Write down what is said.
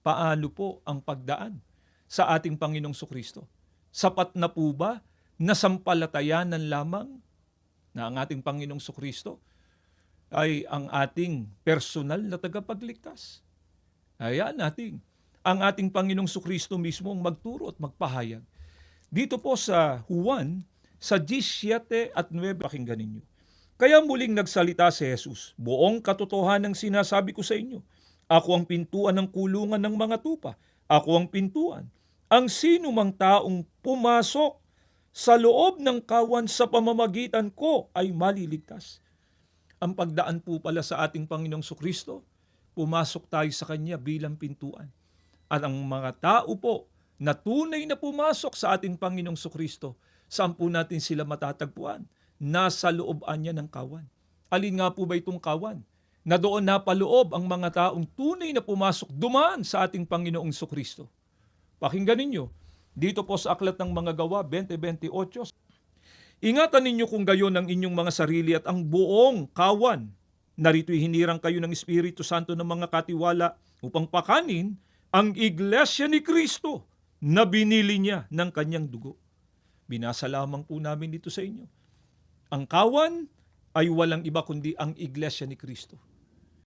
paano po ang pagdaan sa ating Panginoong Sukristo? Sapat na po ba na sampalatayanan lamang na ang ating Panginoong Sukristo ay ang ating personal na tagapagligtas? Hayaan natin ang ating Panginoong Sukristo mismo ang magturo at magpahayag. Dito po sa Juan, sa 17 at 9, pakinggan ninyo. Kaya muling nagsalita si Jesus, buong katotohanan ng sinasabi ko sa inyo. Ako ang pintuan ng kulungan ng mga tupa. Ako ang pintuan. Ang sino mang taong pumasok sa loob ng kawan sa pamamagitan ko ay maliligtas. Ang pagdaan po pala sa ating Panginoong Sukristo, pumasok tayo sa Kanya bilang pintuan. At ang mga tao po na tunay na pumasok sa ating Panginoong Sukristo, saan po natin sila matatagpuan? Nasa looban niya ng kawan. Alin nga po ba itong kawan? Na doon napaloob ang mga taong tunay na pumasok, dumaan sa ating Panginoong Sukristo. Pakinggan ninyo, dito po sa Aklat ng Mga Gawa, 20:28, ingatan ninyo kung gayon ang inyong mga sarili at ang buong kawan. Narito'y hinirang kayo ng Espiritu Santo ng mga katiwala upang pakanin ang iglesia ni Kristo na binili niya ng kanyang dugo. Binasa lamang po namin dito sa inyo. Ang kawan ay walang iba kundi ang iglesia ni Kristo.